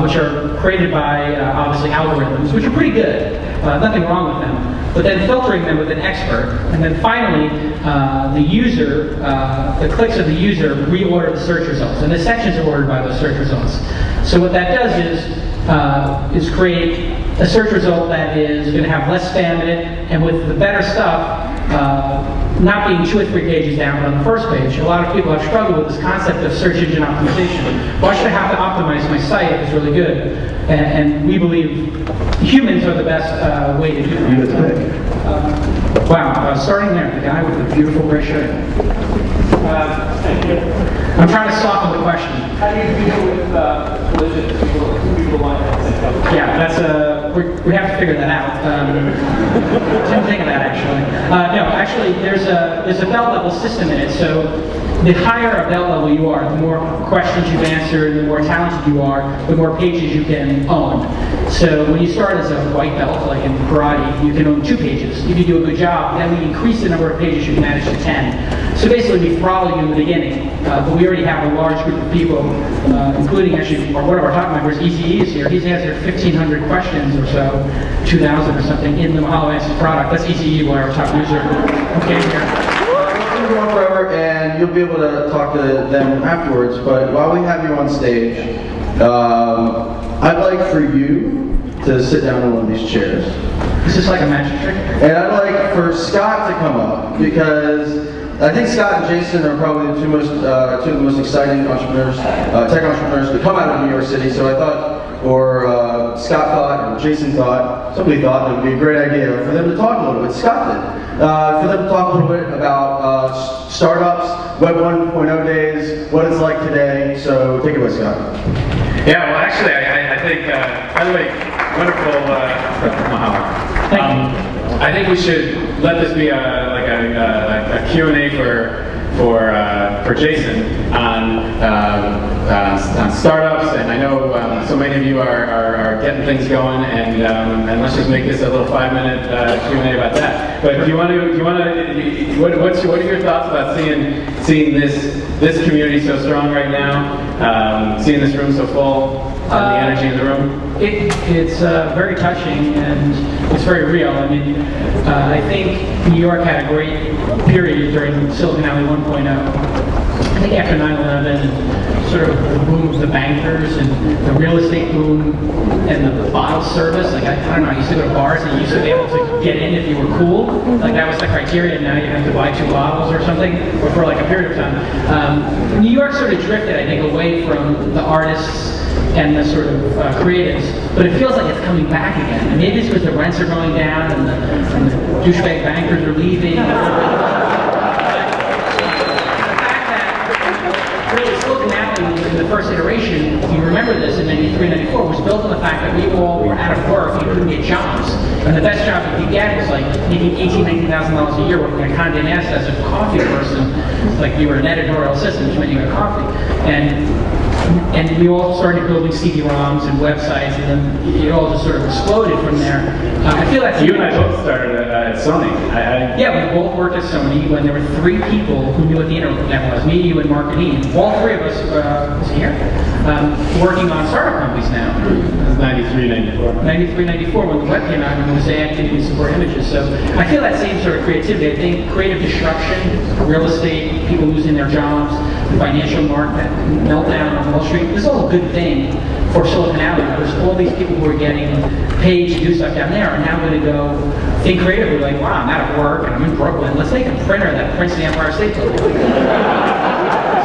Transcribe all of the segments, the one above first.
which are created by, obviously, algorithms, which are pretty good. Nothing wrong with them. But then filtering them with an expert. And then finally, the user, the clicks of the user reorder the search results. And the sections are ordered by those search results. So what that does is create a search result that is going to have less spam in it, and with the better stuff, not being 2 or 3 pages down, but on the first page. A lot of people have struggled with this concept of search engine optimization. Why should I have to optimize my site if it's really good? And we believe humans are the best way to do it. Wow, starting there, the guy with the beautiful gray shirt. Thank you. I'm trying to soften the question. How do you deal with collisions? People line up? Yeah, that's we have to figure that out. Didn't think of that actually. No, actually, there's a belt level system in it. So the higher a belt level you are, the more questions you've answered, the more talented you are, the more pages you can own. So when you start as a white belt, like in karate, you can own 2 pages. If you do a good job, then we increase the number of pages you can manage to 10. So basically, we throttle you in the beginning, but we already have a large group of people, including actually one of our top members, ECE is here. He's answered 1,500 questions or so, 2,000 or something in the Mahalo Answers product. That's ECE, our top user who came here. We'll go on forever, and you'll be able to talk to them afterwards. But while we have you on stage, I'd like for you to sit down in one of these chairs. Is this like a magic trick? And I'd like for Scott to come up, because I think Scott and Jason are probably the two of the most exciting entrepreneurs, tech entrepreneurs to come out of New York City. So I thought, or Scott thought, or Jason thought, somebody thought it would be a great idea for them to talk a little bit. Scott did. For them to talk a little bit about startups, Web 1.0 days, what it's like today. So take it away, Scott. Yeah, well, actually, I think, by the way, wonderful Mahalo. Thank you. I think we should let this be a Q&A for Jason on startups, and I know so many of you are getting things going, and let's just make this a little 5-minute Q&A about that. But what are your thoughts about seeing this community so strong right now, seeing this room so full, and the energy in the room? It's very touching, and it's very real. I mean, I think New York had a great period during Silicon Valley 1.0. I think after 9/11 and sort of the boom of the bankers and the real estate boom and the bottle service, like I don't know, I used to go to bars and you used to be able to get in if you were cool. Like that was the criteria, and now you have to buy 2 bottles or something, or for like a period of time. New York sort of drifted, I think, away from the artists and the sort of creatives, but it feels like it's coming back again. And maybe it's because the rents are going down and the douchebag bankers are leaving. The fact that really Silicon Valley, in the first iteration, you remember this in 93, 94, was built on the fact that we all were out of work and you couldn't get jobs. And the best job you could get was like making $18,000, $19,000 a year working at Condé Nast as a coffee person. Like you were an editorial assistant, which meant you got coffee. And we all started building CD-ROMs and websites, and then it all just sort of exploded from there. I feel that's you and I both started at Sony. Yeah, we both worked at Sony when there were 3 people who knew what the internet was: me, you, and Mark and Ian. All 3 of us was here, working on startup companies now. It was 93, 94. 93, 94 when the web came out and Mosaic didn't even support images. So I feel that same sort of creativity. I think creative disruption, real estate, people losing their jobs, the financial market meltdown on Wall Street, this is all a good thing for Silicon Valley. There's all these people who are getting paid to do stuff down there are now going to go think creatively, like, wow, I'm out of work and I'm in Brooklyn. Let's make a printer that prints the Empire State Building.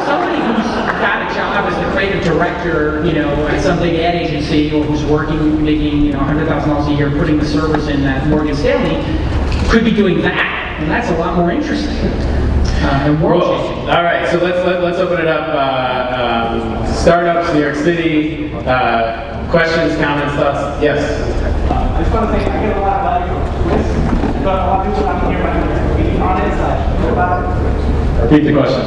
Somebody who's got a job as the creative director, at some big ad agency, or who's working, making, $100,000 a year, putting the servers in at Morgan Stanley, could be doing that, and that's a lot more interesting. And world-changing. All right, so let's open it up. Startups, New York City. Questions, comments, thoughts? Yes. I just want to say I get a lot of value from this, but a lot of people not here being honest. Repeat the question.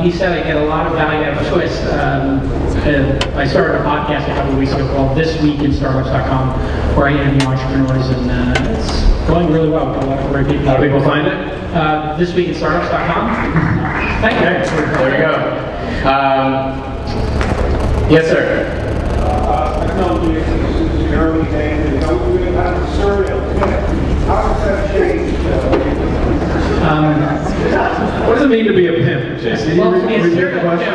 He said I get a lot of value out of Twist. I started a podcast a couple of weeks ago called This Week in Startups.com, where I interview entrepreneurs, and it's going really well. We've got a lot of great people. How do people find it? thisweekinstartups.com. Thank you. Okay, there we go. Yes, sir. to know Jason since the early days, and know you kind of surreal. How has that changed? What does it mean to be a pimp, Jason? Well, Can to be you a repeat serial the question?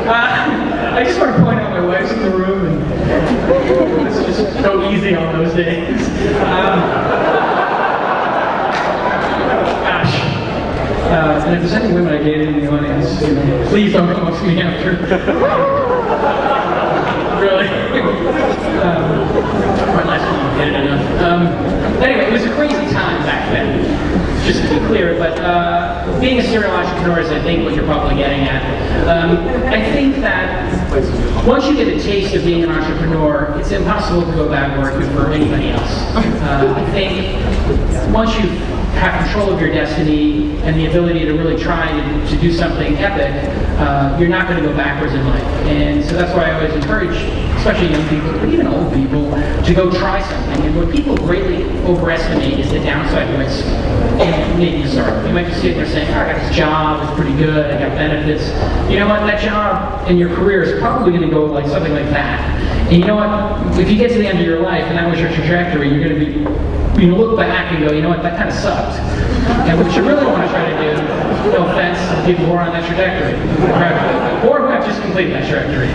I just want to point out my wife's in the room, and let's just go easy on those days. Gosh. And if there's any women I dated in the audience, please don't come up to me after. Really? My last one did it enough. Anyway, it was a crazy time back then, just to be clear, but being a serial entrepreneur is, I think, what you're probably getting at. I think that once you get a taste of being an entrepreneur, it's impossible to go back working for anybody else. I think once you have control of your destiny and the ability to really try to do something epic, you're not going to go backwards in life. And so that's why I always encourage, especially young people, but even old people, to go try something. And what people greatly overestimate is the downside risk in making a startup. You might be sitting there saying, oh, I got this job, it's pretty good, I got benefits. You know what, that job and your career is probably going to go like something like that. And you know what, if you get to the end of your life and that was your trajectory, you're going to be, you look back and go, you know what, that kind of sucked. And what you really want to try to do, no offense to people who are on that trajectory, or who have just completed that trajectory.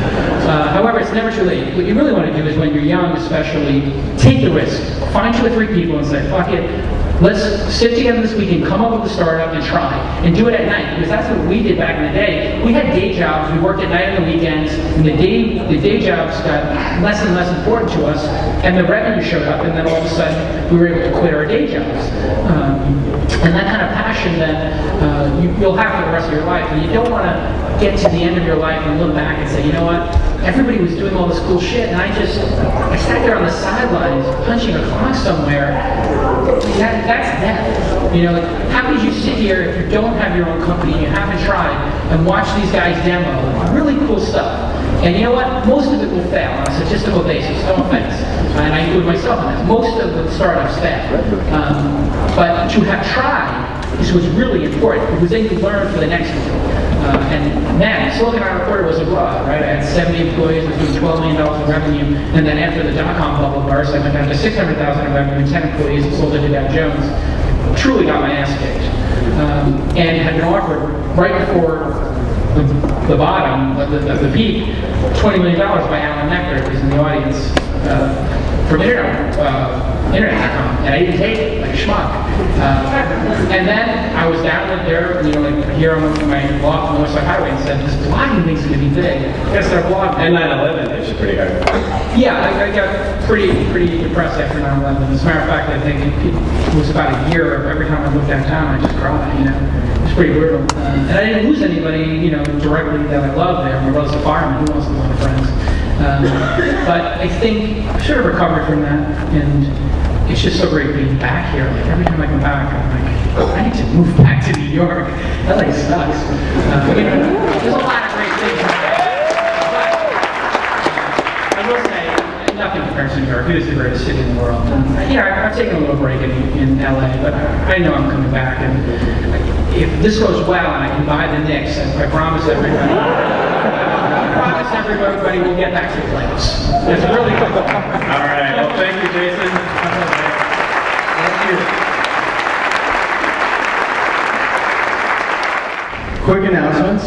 However, it's never too late. What you really want to do is when you're young, especially, take the risk. Find 2 or 3 people and say, fuck it, let's sit together this weekend, come up with a startup and try. And do it at night, because that's what we did back in the day. We had day jobs, we worked at night and the weekends, and the day jobs got less and less important to us, and the revenue showed up, and then all of a sudden, we were able to quit our day jobs. And that kind of passion that you'll have for the rest of your life, and you don't want to get to the end of your life and look back and say, you know what, everybody was doing all this cool shit, and I sat there on the sidelines punching a clock somewhere. That's death. You know, like, how could you sit here if you don't have your own company and you haven't tried and watch these guys demo really cool stuff? And you know what? Most of it will fail on a statistical basis, no offense. And I include myself in that. Most of the startups fail. But to have tried is what's really important, because then you learn for the next one. And man, Silicon Valley Reporter was abroad, right? I had 70 employees, I was doing $12 million in revenue, and then after the dot-com bubble burst, I went down to $600,000 in revenue, 10 employees, and sold it to Dow Jones. Truly got my ass kicked. And had been offered right before the bottom, the peak, $20 million by Alan Necker, who's in the audience, from Internet.com, and I didn't take it, like a schmuck. And then I was down there, you know, like here on my blog on the West Side Highway, and said, this blogging thing's gonna be big. I gotta start blogging. And 9/11 hit you pretty hard. Yeah, I got pretty depressed after 9/11. As a matter of fact, I think it was about a year of every time I moved downtown, I just cried, you know. It was pretty brutal. And I didn't lose anybody, you know, directly that I loved there. My brother's a fireman, who wants to lose friends? But I think I should have recovered from that, and it's just so great being back here. Like every time I come back, I'm like, I need to move back to New York. LA sucks. You know, there's a lot of great things out there. But I will say, nothing compares to New York. It is the greatest city in the world. And, I've taken a little break in LA, but I know I'm coming back. And if this goes well and I can buy the Knicks, I promise everybody. Everybody will get back to the playoffs. That's really good. All right. Well, thank you, Jason. Thank you. Quick announcements.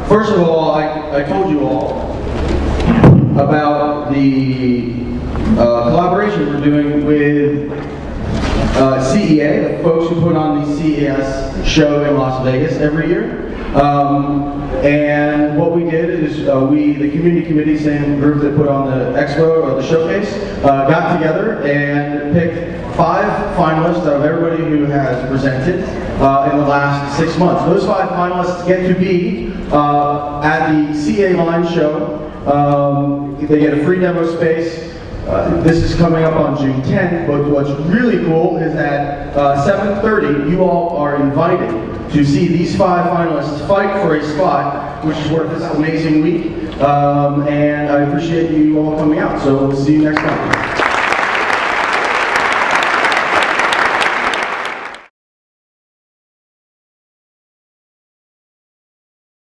First of all, I told you all about the collaboration we're doing with CEA, the folks who put on the CES show in Las Vegas every year. And what we did is the community committee, same group that put on the expo or the showcase, got together and picked 5 finalists out of everybody who has presented in the last 6 months. Those 5 finalists get to be at the CA Line show. They get a free demo space. This is coming up on June 10th, but what's really cool is at 7:30, you all are invited to see these 5 finalists fight for a spot, which is worth this amazing week. And I appreciate you all coming out, so we'll see you next time.